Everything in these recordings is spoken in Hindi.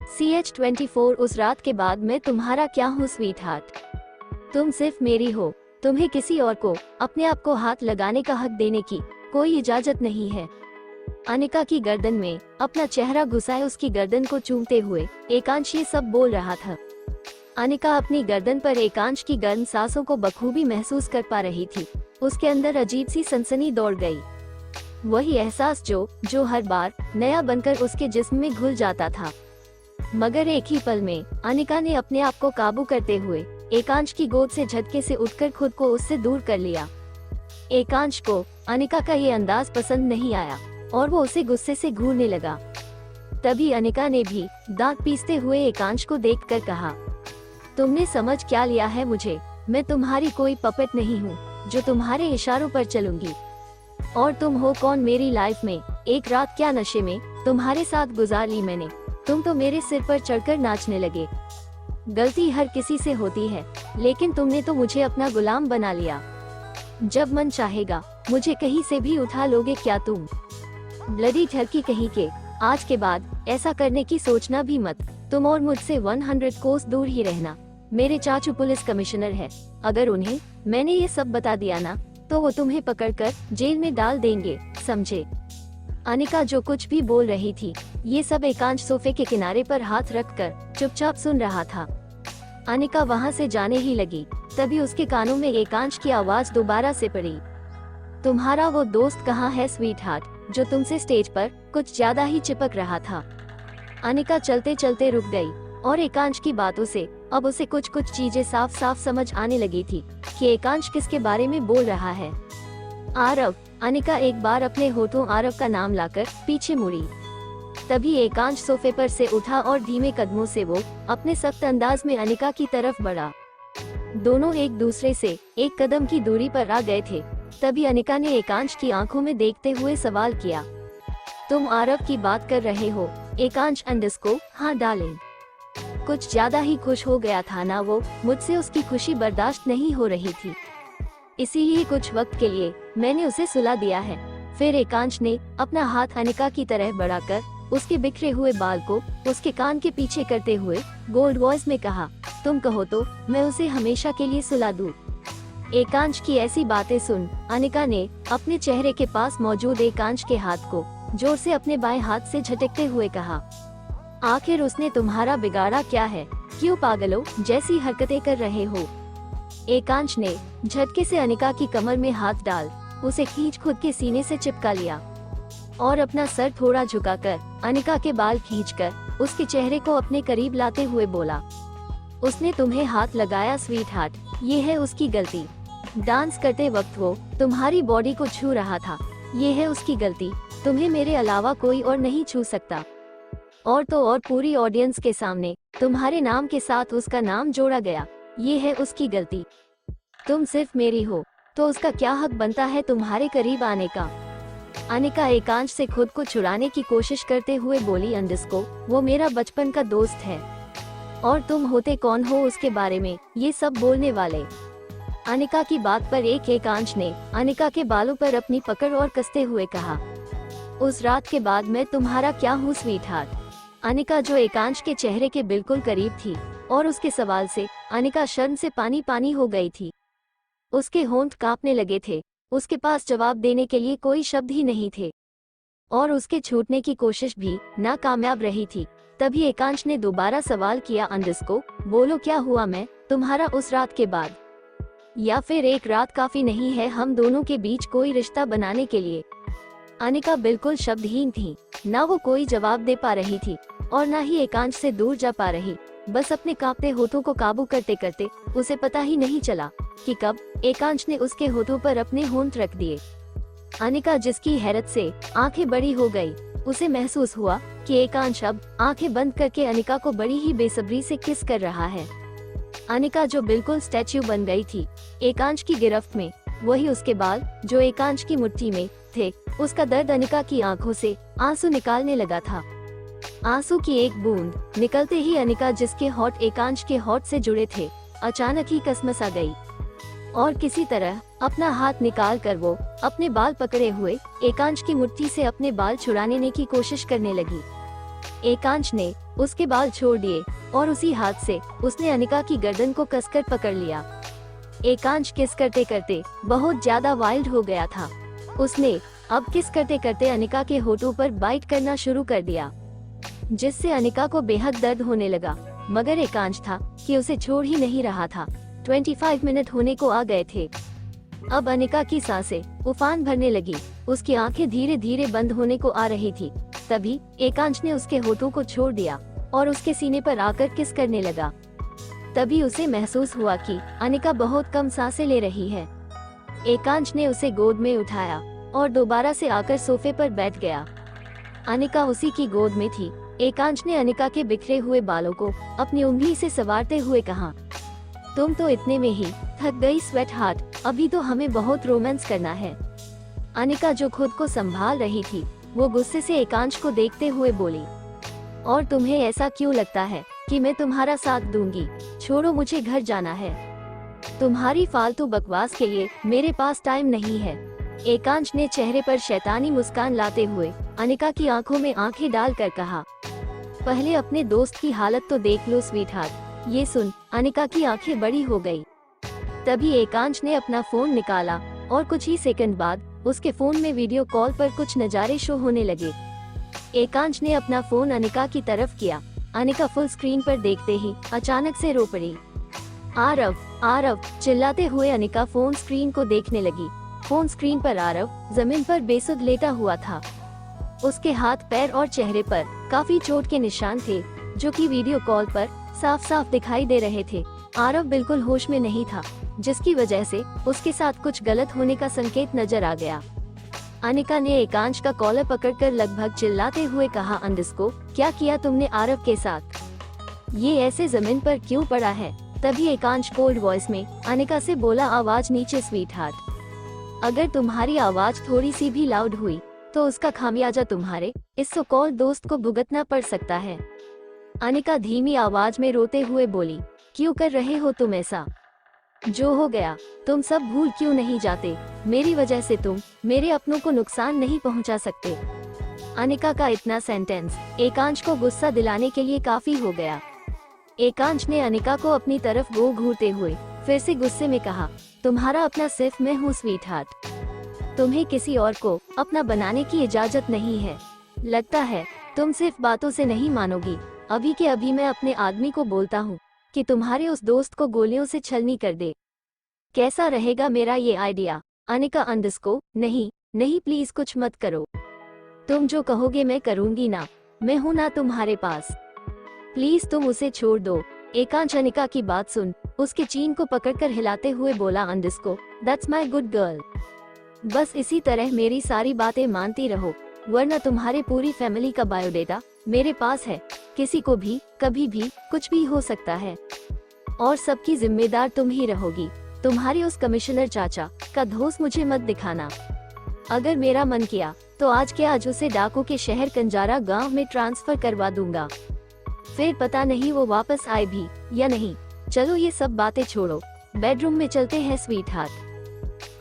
CH24 उस रात के बाद मैं तुम्हारा क्या हूँ स्वीट हार्ट। तुम सिर्फ मेरी हो। तुम्हें किसी और को अपने आप को हाथ लगाने का हक देने की कोई इजाजत नहीं है। अनिका की गर्दन में अपना चेहरा घुसाए उसकी गर्दन को चूमते हुए एकांश ये सब बोल रहा था। अनिका अपनी गर्दन पर एकांश की गर्म सांसों को बखूबी महसूस कर पा रही थी। उसके अंदर अजीब सी सनसनी दौड़ गई। वही एहसास जो हर बार नया बनकर उसके जिस्म में घुल जाता था। मगर एक ही पल में अनिका ने अपने आप को काबू करते हुए एकांश की गोद से झटके से उठकर खुद को उससे दूर कर लिया। एकांश को अनिका का ये अंदाज पसंद नहीं आया और वो उसे गुस्से से घूरने लगा। तभी अनिका ने भी दांत पीसते हुए एकांश को देखकर कहा, तुमने समझ क्या लिया है मुझे? मैं तुम्हारी कोई पपेट नहीं हूँ जो तुम्हारे इशारों पर चलूंगी। और तुम हो कौन मेरी लाइफ में? एक रात क्या नशे में तुम्हारे साथ गुजार ली मैंने। तुम तो मेरे सिर पर चढ़कर नाचने लगे। गलती हर किसी से होती है, लेकिन तुमने तो मुझे अपना गुलाम बना लिया। जब मन चाहेगा मुझे कहीं से भी उठा लोगे क्या तुम? ब्लडी ठरकी कहीं के, आज के बाद ऐसा करने की सोचना भी मत। तुम और मुझसे 100 कोस दूर ही रहना। मेरे चाचू पुलिस कमिश्नर है। अगर उन्हें मैंने ये सब बता दिया ना, तो वो तुम्हें पकड़कर जेल में डाल देंगे, समझे? अनिका जो कुछ भी बोल रही थी, ये सब एकांश सोफे के किनारे पर हाथ रखकर चुपचाप सुन रहा था। अनिका वहाँ से जाने ही लगी, तभी उसके कानों में एकांश की आवाज दोबारा से पड़ी। तुम्हारा वो दोस्त कहाँ है स्वीट हार्ट, जो तुमसे स्टेज पर कुछ ज्यादा ही चिपक रहा था? अनिका चलते चलते रुक गई और एकांश की बातों से अब उसे कुछ कुछ चीजें साफ साफ समझ आने लगी थी कि एकांश किसके बारे में बोल रहा है। आरव। अनिका एक बार अपने होठों आरव का नाम लाकर पीछे मुड़ी। तभी एकांश सोफे पर से उठा और धीमे कदमों से वो अपने सख्त अंदाज में अनिका की तरफ बढ़ा। दोनों एक दूसरे से एक कदम की दूरी पर आ गए थे। तभी अनिका ने एकांश की आंखों में देखते हुए सवाल किया, तुम आरव की बात कर रहे हो? एकांश अंडरस्को हाँ डार्लिंग। कुछ ज्यादा ही खुश हो गया था ना वो। मुझसे उसकी खुशी बर्दाश्त नहीं हो रही थी, इसीलिए कुछ वक्त के लिए मैंने उसे सुला दिया है। फिर एकांश ने अपना हाथ अनिका की तरह बढ़ाकर उसके बिखरे हुए बाल को उसके कान के पीछे करते हुए गोल्ड वॉइस में कहा, तुम कहो तो मैं उसे हमेशा के लिए सुला दूं। एकांश की ऐसी बातें सुन अनिका ने अपने चेहरे के पास मौजूद एकांश के हाथ को जोर से अपने बाएं हाथ से झटकते हुए कहा, आखिर उसने तुम्हारा बिगाड़ा क्या है? क्यों पागलों जैसी हरकतें कर रहे हो? एकांश ने झटके से अनिका की कमर में हाथ डाल उसे खींच खुद के सीने से चिपका लिया और अपना सर थोड़ा झुकाकर अनिका के बाल खींचकर उसके चेहरे को अपने करीब लाते हुए बोला, उसने तुम्हें हाथ लगाया स्वीट हार्ट, ये है उसकी गलती। डांस करते वक्त वो तुम्हारी बॉडी को छू रहा था, ये है उसकी गलती। तुम्हें मेरे अलावा कोई और नहीं छू सकता। और तो और पूरी ऑडियंस के सामने तुम्हारे नाम के साथ उसका नाम जोड़ा गया, ये है उसकी गलती। तुम सिर्फ मेरी हो, तो उसका क्या हक बनता है तुम्हारे करीब आने का? अनिका एकांश से खुद को छुड़ाने की कोशिश करते हुए बोली, अंडरस्को वो मेरा बचपन का दोस्त है और तुम होते कौन हो उसके बारे में ये सब बोलने वाले? अनिका की बात पर एकांश ने अनिका के बालों पर अपनी पकड़ और कसते हुए कहा, उस रात के बाद मैं तुम्हारा क्या हूँ स्वीट हार्ट? अनिका जो एकांश के चेहरे के बिल्कुल करीब थी और उसके सवाल से अनिका शर्म से पानी पानी हो गई थी। उसके होंठ कांपने लगे थे। उसके पास जवाब देने के लिए कोई शब्द ही नहीं थे और उसके छूटने की कोशिश भी नाकामयाब रही थी। तभी एकांश ने दोबारा सवाल किया, अंडरस्को बोलो क्या हुआ मैं तुम्हारा उस रात के बाद? या फिर एक रात काफी नहीं है हम दोनों के बीच कोई रिश्ता बनाने के लिए? अनिका बिल्कुल शब्दहीन थी, ना वो कोई जवाब दे पा रही थी और ना ही एकांश से दूर जा पा रही। बस अपने कांपते होठों को काबू करते करते उसे पता ही नहीं चला कि कब एकांश ने उसके होठों पर अपने होंठ रख दिए। अनिका जिसकी हैरत से आंखें बड़ी हो गई, उसे महसूस हुआ कि एकांश अब आंखें बंद करके अनिका को बड़ी ही बेसब्री से किस कर रहा है। अनिका जो बिल्कुल स्टैच्यू बन गई थी एकांश की गिरफ्त में, वही उसके बाल जो एकांश की मुट्ठी में थे। उसका दर्द अनिका की आंखों से आंसू निकालने लगा था। आंसू की एक बूंद निकलते ही अनिका जिसके होठ एकांश के होठ से जुड़े थे अचानक ही कसमसा गई और किसी तरह अपना हाथ निकाल कर वो अपने बाल पकड़े हुए एकांश की मुट्ठी से अपने बाल छुड़ाने की कोशिश करने लगी। एकांश ने उसके बाल छोड़ दिए और उसी हाथ से उसने अनिका की गर्दन को कसकर पकड़ लिया। एकांश किस करते करते बहुत ज्यादा वाइल्ड हो गया था। उसने अब किस करते करते अनिका के होठों पर बाइट करना शुरू कर दिया, जिससे अनिका को बेहद दर्द होने लगा। मगर एकांश था कि उसे छोड़ ही नहीं रहा था। 25 मिनट होने को आ गए थे। अब अनिका की सांसें उफान भरने लगी, उसकी आंखें धीरे धीरे बंद होने को आ रही थी। तभी एकांश ने उसके होठों को छोड़ दिया और उसके सीने पर आकर किस करने लगा। तभी उसे महसूस हुआ कि अनिका बहुत कम सांसें ले रही है। एकांश ने उसे गोद में उठाया और दोबारा से आकर सोफे पर बैठ गया। अनिका उसी की गोद में थी। एकांश ने अनिका के बिखरे हुए बालों को अपनी उंगली से संवारते हुए कहा, तुम तो इतने में ही थक गई स्वेट हार्ट, अभी तो हमें बहुत रोमांस करना है। अनिका जो खुद को संभाल रही थी, वो गुस्से से एकांश को देखते हुए बोली, और तुम्हें ऐसा क्यों लगता है कि मैं तुम्हारा साथ दूंगी? छोड़ो, मुझे घर जाना है। तुम्हारी फालतू बकवास के लिए मेरे पास टाइम नहीं है। एकांश ने चेहरे पर शैतानी मुस्कान लाते हुए अनिका की आंखों में आंखें डालकर कहा, पहले अपने दोस्त की हालत तो देख लो स्वीट हार्ट। ये सुन अनिका की आंखें बड़ी हो गई। तभी एकांश ने अपना फोन निकाला और कुछ ही सेकंड बाद उसके फोन में वीडियो कॉल पर कुछ नज़ारे शो होने लगे। एकांश ने अपना फोन अनिका की तरफ किया। अनिका फुल स्क्रीन पर देखते ही अचानक से रो पड़ी। आरव, आरव चिल्लाते हुए अनिका फोन स्क्रीन को देखने लगी। फोन स्क्रीन पर आरव जमीन पर बेसुध लेटा हुआ था। उसके हाथ, पैर और चेहरे पर काफी चोट के निशान थे, जो कि वीडियो कॉल पर साफ साफ दिखाई दे रहे थे। आरव बिल्कुल होश में नहीं था, जिसकी वजह से उसके साथ कुछ गलत होने का संकेत नजर आ गया। अनिका ने एकांश का कॉलर पकड़कर लगभग चिल्लाते हुए कहा, अंडरस्को, क्या किया तुमने आरव के साथ? ये ऐसे जमीन पर क्यों पड़ा है? तभी एकांश कोल्ड वॉइस में अनिका से बोला, आवाज नीचे स्वीट हार्ट। अगर तुम्हारी आवाज थोड़ी सी भी लाउड हुई तो उसका खामियाजा तुम्हारे इस सो कॉल दोस्त को भुगतना पड़ सकता है। अनिका धीमी आवाज में रोते हुए बोली, क्यों कर रहे हो तुम ऐसा? जो हो गया तुम सब भूल क्यों नहीं जाते? मेरी वजह से तुम मेरे अपनों को नुकसान नहीं पहुंचा सकते। अनिका का इतना सेंटेंस एकांश को गुस्सा दिलाने के लिए काफी हो गया। एकांश ने अनिका को अपनी तरफ घूरते हुए फिर से गुस्से में कहा, तुम्हारा अपना सिर्फ मैं हूँ स्वीट हार्ट। तुम्हें किसी और को अपना बनाने की इजाजत नहीं है। लगता है तुम सिर्फ बातों से नहीं मानोगी। अभी के अभी मैं अपने आदमी को बोलता हूँ कि तुम्हारे उस दोस्त को गोलियों से छलनी कर दे। कैसा रहेगा मेरा ये आइडिया? अनिका अंडरस्को, नहीं नहीं प्लीज कुछ मत करो। तुम जो कहोगे मैं करूँगी ना, मैं हूँ ना तुम्हारे पास। प्लीज तुम उसे छोड़ दो। एकांश अनिका की बात सुन उसके चीन को पकड़कर हिलाते हुए बोला, अंडरस्को, दैट्स माय गुड गर्ल। बस इसी तरह मेरी सारी बातें मानती रहो, वरना तुम्हारे पूरी फैमिली का बायोडेटा मेरे पास है। किसी को भी कभी भी कुछ भी हो सकता है और सबकी जिम्मेदार तुम ही रहोगी। तुम्हारी उस कमिश्नर चाचा का धोस मुझे मत दिखाना। अगर मेरा मन किया तो आज के आज उसे डाकू के शहर कंजारा गांव में ट्रांसफर करवा दूंगा। फिर पता नहीं वो वापस आए भी या नहीं। चलो ये सब बातें छोड़ो, बेडरूम में चलते हैं स्वीट हार्ट।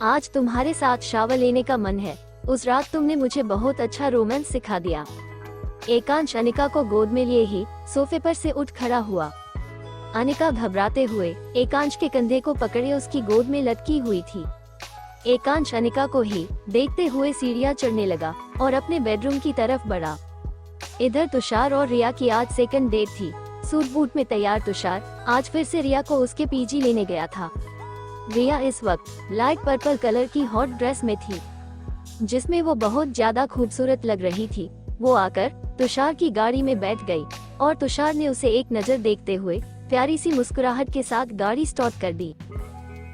आज तुम्हारे साथ शावर लेने का मन है। उस रात तुमने मुझे बहुत अच्छा रोमांस सिखा दिया। एकांश अनिका को गोद में लिए ही सोफे पर से उठ खड़ा हुआ। अनिका घबराते हुए एकांश के कंधे को पकड़े उसकी गोद में लटकी हुई थी। एकांश अनिका को ही देखते हुए सीढ़ियां चढ़ने लगा और अपने बेडरूम की तरफ बढ़ा। इधर तुषार और रिया की आज सेकंड डेट थी। सूट बूट में तैयार तुषार आज फिर से रिया को उसके पीजी लेने गया था। रिया इस वक्त लाइट पर्पल कलर की हॉट ड्रेस में थी, जिसमें वो बहुत ज्यादा खूबसूरत लग रही थी। वो आकर तुषार की गाड़ी में बैठ गई और तुषार ने उसे एक नजर देखते हुए प्यारी सी मुस्कुराहट के साथ गाड़ी स्टार्ट कर दी।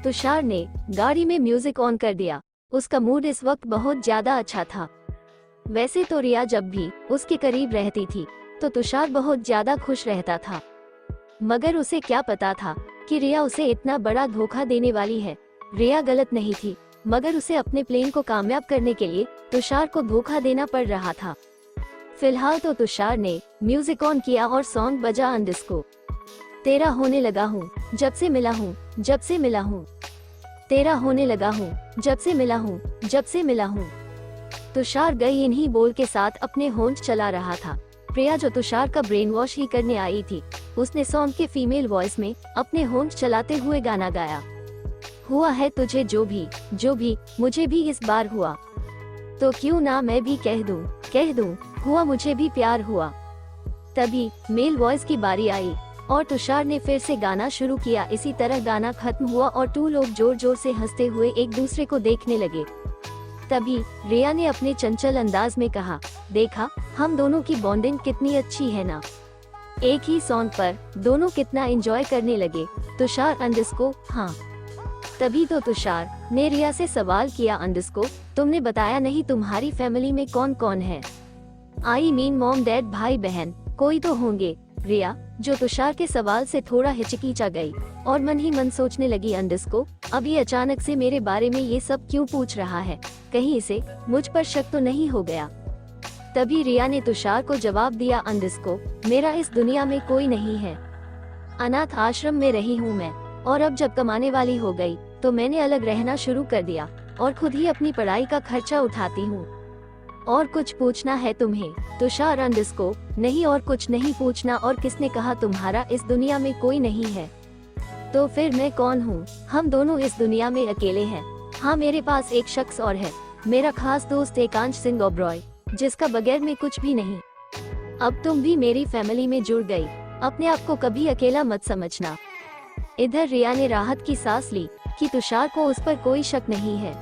तुषार ने गाड़ी में म्यूजिक ऑन कर दिया। उसका मूड इस वक्त बहुत ज्यादा अच्छा था। वैसे तो रिया जब भी उसके करीब रहती थी तो तुषार बहुत ज्यादा खुश रहता था, मगर उसे क्या पता था कि रिया उसे इतना बड़ा धोखा देने वाली है। रिया गलत नहीं थी, मगर उसे अपने प्लान को कामयाब करने के लिए तुषार को धोखा देना पड़ रहा था। फिलहाल तो तुषार ने म्यूजिक ऑन किया और सॉन्ग बजा, अंडरस्को, तेरा होने लगा हूँ जब से मिला हूँ, जब से मिला हूँ, तेरा होने लगा हूँ जब से मिला हूँ, जब से मिला हूँ। तुषार गई इन्हीं बोल के साथ अपने होंठ चला रहा था। प्रिया जो तुषार का ब्रेन वॉश ही करने आई थी, उसने सॉन्ग के फीमेल वॉइस में अपने होंठ चलाते हुए गाना गाया। हुआ है तुझे जो भी मुझे भी इस बार हुआ, तो क्यों ना मैं भी कह दूं हुआ मुझे भी प्यार हुआ। तभी मेल वॉइस की बारी आई और तुषार ने फिर से गाना शुरू किया। इसी तरह गाना खत्म हुआ और 2 लोग जोर जोर से हंसते हुए एक दूसरे को देखने लगे। तभी रिया ने अपने चंचल अंदाज में कहा, देखा हम दोनों की बॉन्डिंग कितनी अच्छी है ना। एक ही सॉन्ग पर दोनों कितना एंजॉय करने लगे। तुषार अंडस्को हाँ। तभी तो तुषार ने रिया से सवाल किया, अंडस्को तुमने बताया नहीं तुम्हारी फैमिली में कौन कौन है? आई मीन मॉम डैड भाई बहन कोई तो होंगे। रिया जो तुषार के सवाल से थोड़ा हिचकिचा गई और मन ही मन सोचने लगी, अंडस्को अब ये अचानक से मेरे बारे में ये सब क्यों पूछ रहा है, कहीं इसे मुझ पर शक तो नहीं हो गया। तभी रिया ने तुषार को जवाब दिया, अंडस्को मेरा इस दुनिया में कोई नहीं है, अनाथ आश्रम में रही हूँ मैं, और अब जब कमाने वाली हो गई तो मैंने अलग रहना शुरू कर दिया और खुद ही अपनी पढ़ाई का खर्चा उठाती हूँ। और कुछ पूछना है तुम्हें? तुषार अंडस्को नहीं, और कुछ नहीं पूछना। और किसने कहा तुम्हारा इस दुनिया में कोई नहीं है? तो फिर मैं कौन हूँ? हम दोनों इस दुनिया में अकेले हैं। हाँ मेरे पास एक शख्स और है, मेरा खास दोस्त एकांश सिंह ओबरॉय, जिसका बगैर में कुछ भी नहीं। अब तुम भी मेरी फैमिली में जुड़ गई, अपने आप को कभी अकेला मत समझना। इधर रिया ने राहत की सांस ली कि तुषार को उस पर कोई शक नहीं है।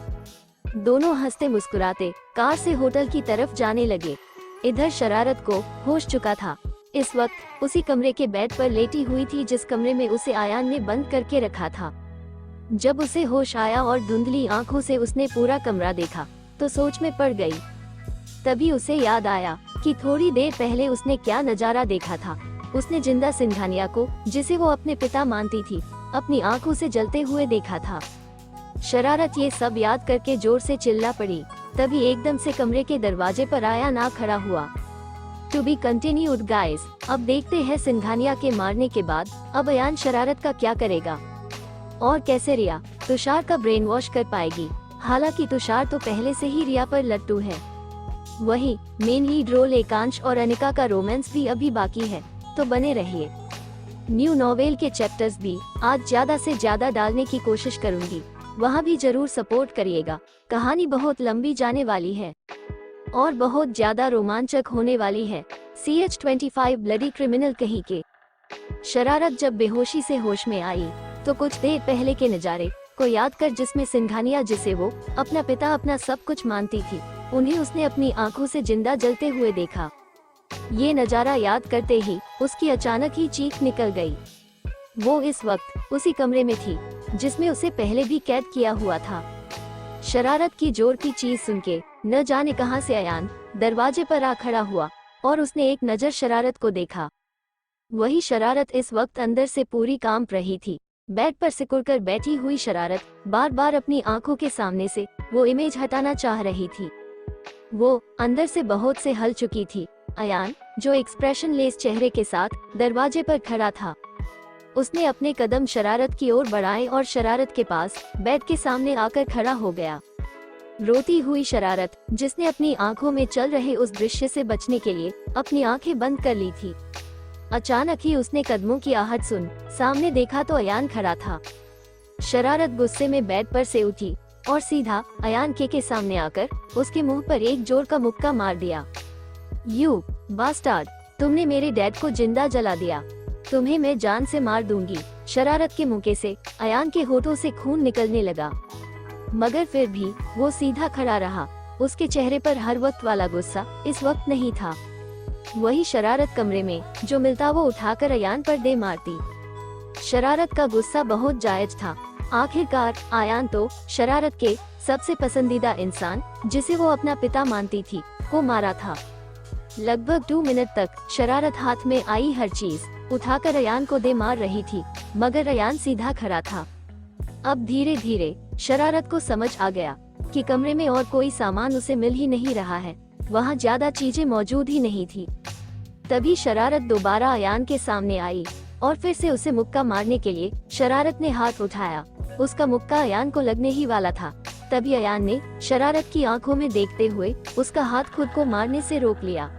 दोनों हंसते मुस्कुराते कार से होटल की तरफ जाने लगे। इधर शरारत को होश चुका था। इस वक्त उसी कमरे के बेड पर लेटी हुई थी जिस कमरे में उसे आयान ने बंद करके रखा था। जब उसे होश आया और धुंधली आंखों से उसने पूरा कमरा देखा तो सोच में पड़ गई। तभी उसे याद आया कि थोड़ी देर पहले उसने क्या नजारा देखा था। उसने जिंदा सिंघानिया को, जिसे वो अपने पिता मानती थी, अपनी आंखों से जलते हुए देखा था। शरारत ये सब याद करके जोर से चिल्ला पड़ी। तभी एकदम से कमरे के दरवाजे पर आयान आ खड़ा हुआ। To be continued guys. अब देखते हैं सिंघानिया के मारने के बाद अब आयान शरारत का क्या करेगा और कैसे रिया तुषार का ब्रेन वॉश कर पाएगी। हालांकि तुषार तो पहले से ही रिया पर लट्टू है। वही मेन लीड रोल एकांश और अनिका का रोमांस भी अभी बाकी है, तो बने रहिए। न्यू नॉवेल के चैप्टर्स भी आज ज्यादा से ज्यादा डालने की कोशिश करूंगी, वहाँ भी जरूर सपोर्ट करिएगा। कहानी बहुत लंबी जाने वाली है और बहुत ज्यादा रोमांचक होने वाली है। CH25 ब्लडी क्रिमिनल कहीं के। शरारत जब बेहोशी से होश में आई तो कुछ देर पहले के नजारे को याद कर, जिसमें सिंघानिया, जिसे वो अपना पिता अपना सब कुछ मानती थी, उन्हें उसने अपनी आंखों से जिंदा जलते हुए देखा। ये नजारा याद करते ही उसकी अचानक ही चीख निकल गई। वो इस वक्त उसी कमरे में थी जिसमें उसे पहले भी कैद किया हुआ था। शरारत की जोर की चीज सुन के न जाने कहां से आयान दरवाजे पर आ खड़ा हुआ और उसने एक नजर शरारत को देखा। वही शरारत इस वक्त अंदर से पूरी कांप रही थी। बेड पर सिकुड़कर बैठी हुई शरारत बार बार अपनी आंखों के सामने से वो इमेज हटाना चाह रही थी। वो अंदर से बहुत से हल चुकी थी। आयान जो एक्सप्रेशन लेस चेहरे के साथ दरवाजे पर खड़ा था, उसने अपने कदम शरारत की ओर बढ़ाए और शरारत के पास बेड के सामने आकर खड़ा हो गया। रोती हुई शरारत, जिसने अपनी आंखों में चल रहे उस दृश्य से बचने के लिए अपनी आंखें बंद कर ली थी, अचानक ही उसने कदमों की आहट सुन सामने देखा तो आयान खड़ा था। शरारत गुस्से में बेड पर से उठी और सीधा आयान के सामने आकर उसके मुंह पर एक जोर का मुक्का मार दिया। यू बास्टार्ड, तुमने मेरे डैड को जिंदा जला दिया, तुम्हें मैं जान से मार दूंगी। शरारत के मुंह से आयान के होठों से खून निकलने लगा, मगर फिर भी वो सीधा खड़ा रहा। उसके चेहरे पर हर वक्त वाला गुस्सा इस वक्त नहीं था। वही शरारत कमरे में जो मिलता वो उठाकर आयान पर दे मारती। शरारत का गुस्सा बहुत जायज था। आखिरकार आयान तो शरारत के सबसे पसंदीदा इंसान, जिसे वो अपना पिता मानती थी, को मारा था। लगभग 2 मिनट तक शरारत हाथ में आई हर चीज उठाकर आयान को दे मार रही थी, मगर आयान सीधा खड़ा था। अब धीरे धीरे शरारत को समझ आ गया कि कमरे में और कोई सामान उसे मिल ही नहीं रहा है, वहाँ ज्यादा चीजें मौजूद ही नहीं थी। तभी शरारत दोबारा आयान के सामने आई और फिर से उसे मुक्का मारने के लिए शरारत ने हाथ उठाया। उसका मुक्का आयान को लगने ही वाला था। तभी आयान ने शरारत की आंखों में देखते हुए उसका हाथ खुद को मारने से रोक लिया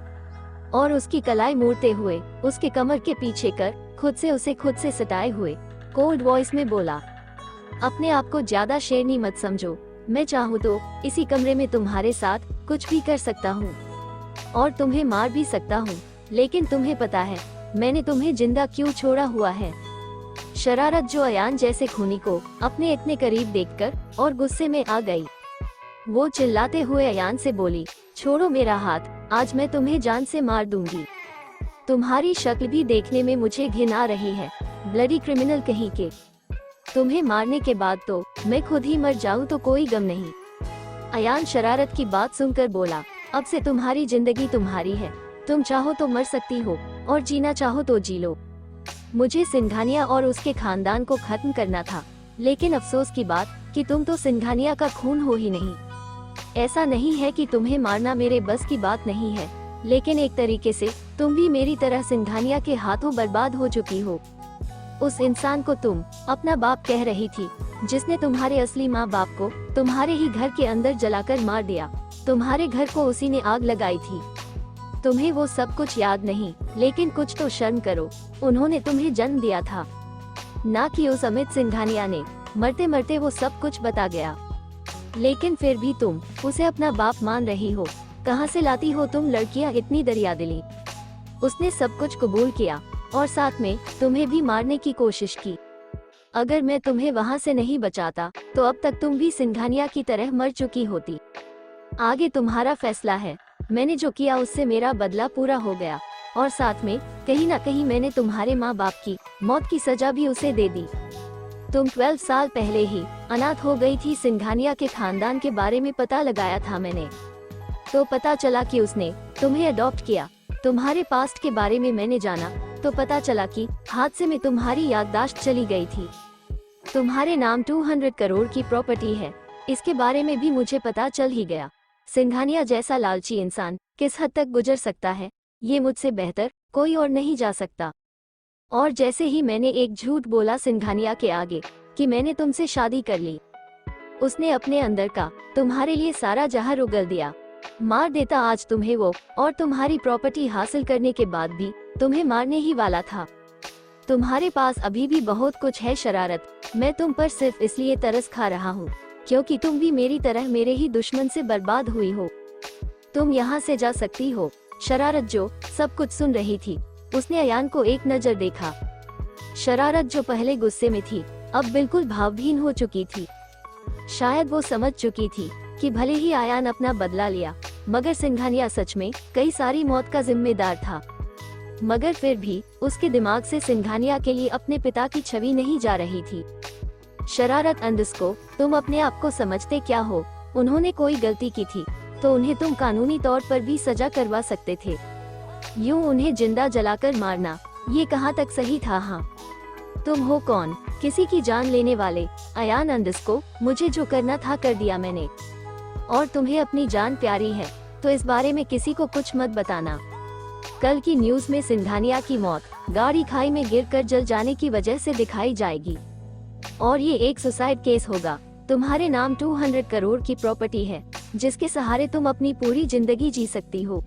और उसकी कलाई मोड़ते हुए उसके कमर के पीछे कर उसे खुद से सटाए हुए कोल्ड वॉइस में बोला, अपने आप को ज्यादा शेरनी मत समझो, मैं चाहूँ तो इसी कमरे में तुम्हारे साथ कुछ भी कर सकता हूँ और तुम्हें मार भी सकता हूँ, लेकिन तुम्हें पता है मैंने तुम्हें जिंदा क्यों छोड़ा हुआ है। शरारत जो अयान जैसे खूनी को अपने इतने करीब देखकर और गुस्से में आ गई। वो चिल्लाते हुए अयान से बोली, छोड़ो मेरा हाथ, आज मैं तुम्हें जान से मार दूंगी। तुम्हारी शक्ल भी देखने में मुझे घिन आ रही है, ब्लडी क्रिमिनल कहीं के। तुम्हें मारने के बाद तो मैं खुद ही मर जाऊं तो कोई गम नहीं। अयान शरारत की बात सुनकर बोला, अब से तुम्हारी जिंदगी तुम्हारी है, तुम चाहो तो मर सकती हो और जीना चाहो तो जी लो। मुझे सिंघानिया और उसके खानदान को खत्म करना था, लेकिन अफसोस की बात कि तुम तो सिंघानिया का खून हो ही नहीं। ऐसा नहीं है कि तुम्हें मारना मेरे बस की बात नहीं है, लेकिन एक तरीके से तुम भी मेरी तरह सिंघानिया के हाथों बर्बाद हो चुकी हो। उस इंसान को तुम अपना बाप कह रही थी, जिसने तुम्हारे असली माँ बाप को तुम्हारे ही घर के अंदर जलाकर मार दिया। तुम्हारे घर को उसी ने आग लगाई थी। तुम्हें वो सब कुछ याद नहीं, लेकिन कुछ तो शर्म करो, उन्होंने तुम्हें जन्म दिया था, ना कि उस अमित सिंघानिया ने। मरते मरते वो सब कुछ बता गया, लेकिन फिर भी तुम उसे अपना बाप मान रही हो। कहाँ से लाती हो तुम लड़कियाँ इतनी दरियादिली। उसने सब कुछ कबूल किया और साथ में तुम्हें भी मारने की कोशिश की। अगर मैं तुम्हें वहाँ से नहीं बचाता तो अब तक तुम भी सिंघानिया की तरह मर चुकी होती। आगे तुम्हारा फैसला है। मैंने जो किया उससे मेरा बदला पूरा हो गया, और साथ में कहीं ना कहीं मैंने तुम्हारे माँ बाप की मौत की सजा भी उसे दे दी। तुम 12 साल पहले ही अनाथ हो गई थी। सिंघानिया के खानदान के बारे में पता लगाया था मैंने, तो पता चला कि उसने तुम्हें अडॉप्ट किया। तुम्हारे पास्ट के बारे में मैंने जाना तो पता चला कि हादसे में तुम्हारी याददाश्त चली गई थी। तुम्हारे नाम 200 करोड़ की प्रॉपर्टी है, इसके बारे में भी मुझे पता चल ही गया। सिंघानिया जैसा लालची इंसान किस हद तक गुजर सकता है, ये मुझसे बेहतर कोई और नहीं जा सकता। और जैसे ही मैंने एक झूठ बोला सिंघानिया के आगे कि मैंने तुमसे शादी कर ली, उसने अपने अंदर का तुम्हारे लिए सारा जहर उगल दिया। मार देता आज तुम्हें वो, और तुम्हारी प्रॉपर्टी हासिल करने के बाद भी तुम्हें मारने ही वाला था। तुम्हारे पास अभी भी बहुत कुछ है शरारत, मैं तुम पर सिर्फ इसलिए तरस खा रहा हूँ क्योंकि तुम भी मेरी तरह मेरे ही दुश्मन से बर्बाद हुई हो। तुम यहाँ से जा सकती हो। शरारत जो सब कुछ सुन रही थी, उसने अयान को एक नजर देखा। शरारत जो पहले गुस्से में थी, अब बिल्कुल भावहीन हो चुकी थी। शायद वो समझ चुकी थी कि भले ही अयान अपना बदला लिया, मगर सिंघानिया सच में कई सारी मौत का जिम्मेदार था। मगर फिर भी उसके दिमाग से सिंघानिया के लिए अपने पिता की छवि नहीं जा रही थी। शरारत अंदस्को, तुम अपने आप को समझते क्या हो? उन्होंने कोई गलती की थी तो उन्हें तुम कानूनी तौर पर भी सजा करवा सकते थे। यूं उन्हें जिंदा जलाकर मारना, ये कहाँ तक सही था? हाँ, तुम हो कौन? किसी की जान लेने वाले। अयान अंदस्को, मुझे जो करना था कर दिया मैंने, और तुम्हें अपनी जान प्यारी है तो इस बारे में किसी को कुछ मत बताना। कल की न्यूज़ में सिंघानिया की मौत गाड़ी खाई में गिरकर जल जाने की वजह से दिखाई जाएगी, और ये एक सुसाइड केस होगा। तुम्हारे नाम 200 करोड़ की प्रॉपर्टी है, जिसके सहारे तुम अपनी पूरी जिंदगी जी सकती हो।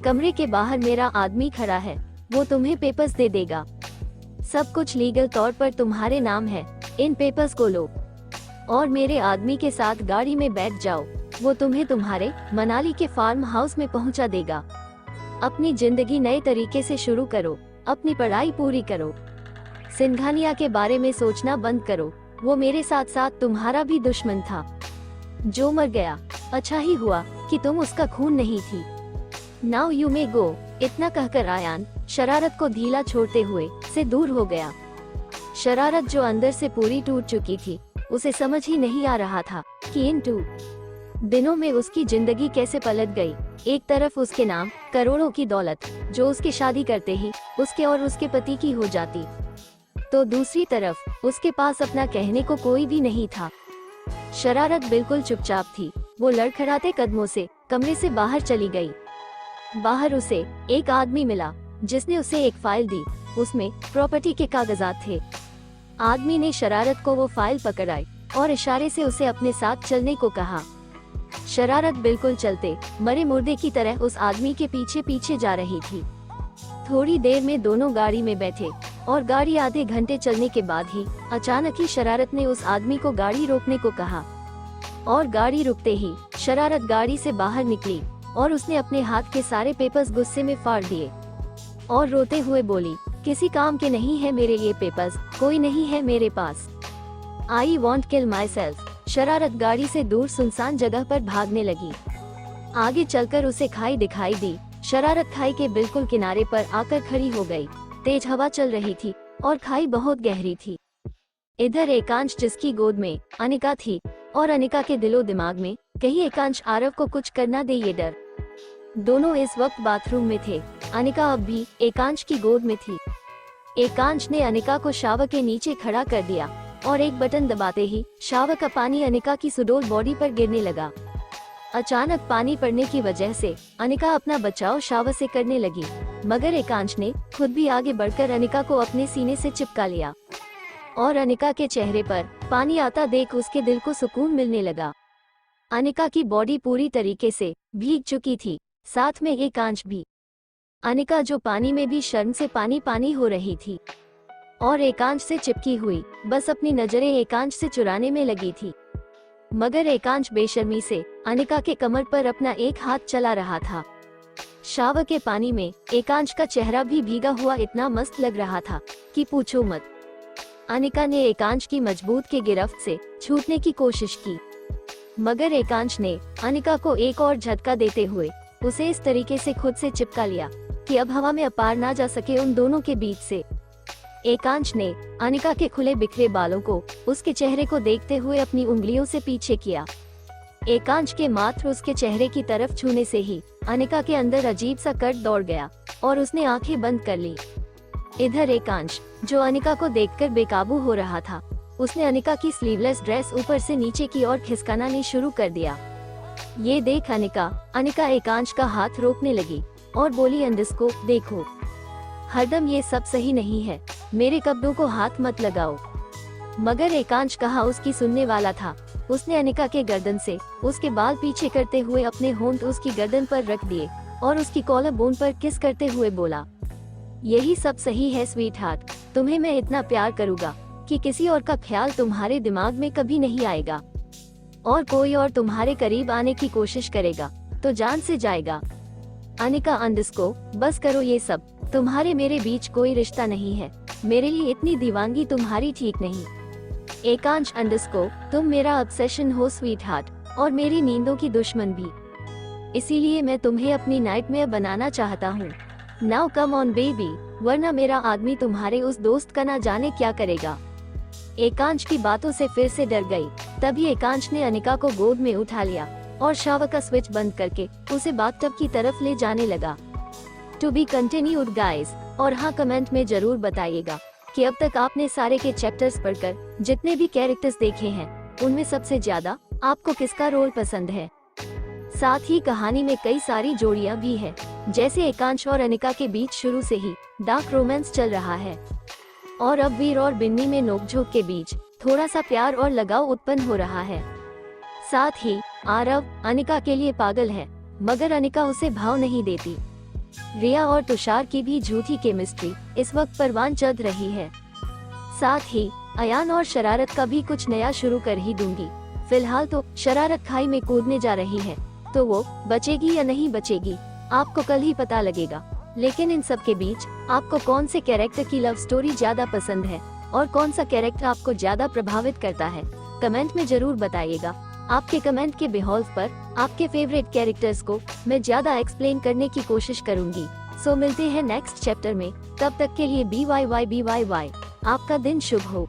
कमरे के बाहर मेरा आदमी खड़ा है, वो तुम्हें पेपर्स दे देगा। सब कुछ लीगल तौर पर तुम्हारे नाम है। इन पेपर्स को लो और मेरे आदमी के साथ गाड़ी में बैठ जाओ। वो तुम्हें तुम्हारे मनाली के फार्म हाउस में पहुंचा देगा। अपनी जिंदगी नए तरीके से शुरू करो, अपनी पढ़ाई पूरी करो। सिंघानिया के बारे में सोचना बंद करो, वो मेरे साथ साथ तुम्हारा भी दुश्मन था जो मर गया। अच्छा ही हुआ कि तुम उसका खून नहीं थी। नाउ यू मे गो। इतना कहकर अयान शरारत को ढीला छोड़ते हुए से दूर हो गया। शरारत जो अंदर से पूरी टूट चुकी थी, उसे समझ ही नहीं आ रहा था कि इन 2 दिनों में उसकी जिंदगी कैसे पलट गई। एक तरफ उसके नाम करोड़ों की दौलत जो उसके शादी करते ही उसके और उसके पति की हो जाती, तो दूसरी तरफ उसके पास अपना कहने को कोई भी नहीं था। शरारत बिल्कुल चुपचाप थी। वो लड़खड़ाते कदमों से कमरे से बाहर चली गई। बाहर उसे एक आदमी मिला जिसने उसे एक फाइल दी। उसमें प्रॉपर्टी के कागजात थे। आदमी ने शरारत को वो फाइल पकड़ाई और इशारे से उसे अपने साथ चलने को कहा। शरारत बिल्कुल चलते मरे मुर्दे की तरह उस आदमी के पीछे पीछे जा रही थी। थोड़ी देर में दोनों गाड़ी में बैठे और गाड़ी आधे घंटे चलने के बाद ही अचानक ही शरारत ने उस आदमी को गाड़ी रोकने को कहा और गाड़ी रुकते ही शरारत गाड़ी से बाहर निकली और उसने अपने हाथ के सारे पेपर्स गुस्से में फाड़ दिए और रोते हुए बोली, किसी काम के नहीं है मेरे ये पेपर्स, कोई नहीं है मेरे पास। I want kill my self. शरारत गाड़ी से दूर सुनसान जगह पर भागने लगी। आगे चलकर उसे खाई दिखाई दी। शरारत खाई के बिल्कुल किनारे पर आकर खड़ी हो गई। तेज हवा चल रही थी और खाई बहुत गहरी थी। इधर एकांश जिसकी गोद में अनिका थी और अनिका के दिलो दिमाग में कहीं एकांश आरव को कुछ करना दे ये डर। दोनों इस वक्त बाथरूम में थे। अनिका अब भी एकांश की गोद में थी। एकांश ने अनिका को शावर के नीचे खड़ा कर दिया और एक बटन दबाते ही शावर का पानी अनिका की सुडौल बॉडी पर गिरने लगा। अचानक पानी पड़ने की वजह से अनिका अपना बचाव शावर से करने लगी, मगर एकांश ने खुद भी आगे बढ़कर अनिका को अपने सीने से चिपका लिया और अनिका के चेहरे पर पानी आता देख उसके दिल को सुकून मिलने लगा। अनिका की बॉडी पूरी तरीके से भीग चुकी थी, साथ में एकांश भी। अनिका जो पानी में भी शर्म से पानी पानी हो रही थी और एकांश से चिपकी हुई बस अपनी नजरें एकांश से चुराने में लगी थी, मगर एकांश बेशर्मी से अनिका के कमर पर अपना एक हाथ चला रहा था। शावर के पानी में एकांश का चेहरा भी भीगा हुआ इतना मस्त लग रहा था कि पूछो मत। अनिका ने एकांश की मजबूत के गिरफ्त से छूटने की कोशिश की, मगर एकांश ने अनिका को एक और झटका देते हुए उसे इस तरीके से खुद से चिपका लिया कि अब हवा में अपार ना जा सके उन दोनों के बीच से। एकांश ने अनिका के खुले बिखरे बालों को उसके चेहरे को देखते हुए अपनी उंगलियों से पीछे किया। एकांश के मात्र उसके चेहरे की तरफ छूने से ही अनिका के अंदर अजीब सा कट दौड़ गया और उसने आंखें बंद कर ली। इधर एकांश जो अनिका को देखकर बेकाबू हो रहा था, उसने अनिका की स्लीवलेस ड्रेस ऊपर से नीचे की ओर खिसकाना शुरू कर दिया। ये देख अनिका एकांश का हाथ रोकने लगी और बोली, अंडिस्को देखो, हरदम ये सब सही नहीं है, मेरे कपड़ों को हाथ मत लगाओ। मगर एकांश कहाँ उसकी सुनने वाला था। उसने अनिका के गर्दन से उसके बाल पीछे करते हुए अपने होंठ उसकी गर्दन पर रख दिए और उसकी कॉलर बोन पर किस करते हुए बोला, यही सब सही है स्वीट हार्ट, तुम्हें मैं इतना प्यार करूँगा कि किसी और का ख्याल तुम्हारे दिमाग में कभी नहीं आएगा, और कोई और तुम्हारे करीब आने की कोशिश करेगा तो जान से जाएगा। अनिका अंडिस्को बस करो ये सब, तुम्हारे मेरे बीच कोई रिश्ता नहीं है, मेरे लिए इतनी दीवानगी तुम्हारी ठीक नहीं। एकांश अंडिस्को तुम मेरा ऑब्सेशन हो स्वीट हार्ट, और मेरी नींदों की दुश्मन भी, इसीलिए मैं तुम्हें अपनी नाइटमेयर बनाना चाहता हूँ। नाउ कम ऑन बेबी, वरना मेरा आदमी तुम्हारे उस दोस्त का ना जाने क्या करेगा। एकांश की बातों से फिर से डर गई। तभी एकांश ने अनिका को गोद में उठा लिया और शावर का स्विच बंद करके उसे बाथटब की तरफ ले जाने लगा। टू बी कंटिन्यूड गाइस, और हाँ कमेंट में जरूर बताइएगा कि अब तक आपने सारे के चैप्टर्स पढ़कर जितने भी कैरेक्टर्स देखे हैं उनमें सबसे ज्यादा आपको किसका रोल पसंद है। साथ ही कहानी में कई सारी जोड़ियां भी है, जैसे एकांश और अनिका के बीच शुरू से ही डार्क रोमांस चल रहा है और अब वीर और बिन्नी में नोकझोंक के बीच थोड़ा सा प्यार और लगाव उत्पन्न हो रहा है। साथ ही आरव अनिका के लिए पागल है, मगर अनिका उसे भाव नहीं देती। रिया और तुषार की भी झूठी केमिस्ट्री इस वक्त परवान चढ़ रही है। साथ ही अयान और शरारत का भी कुछ नया शुरू कर ही दूंगी। फिलहाल तो शरारत खाई में कूदने जा रही है, तो वो बचेगी या नहीं बचेगी आपको कल ही पता लगेगा। लेकिन इन सब के बीच आपको कौन से कैरेक्टर की लव स्टोरी ज्यादा पसंद है और कौन सा कैरेक्टर आपको ज्यादा प्रभावित करता है, कमेंट में जरूर बताइएगा। आपके कमेंट के बेहौल्फ पर आपके फेवरेट कैरेक्टर्स को मैं ज्यादा एक्सप्लेन करने की कोशिश करूंगी। सो मिलते हैं नेक्स्ट चैप्टर में, तब तक के लिए BYY। आपका दिन शुभ हो।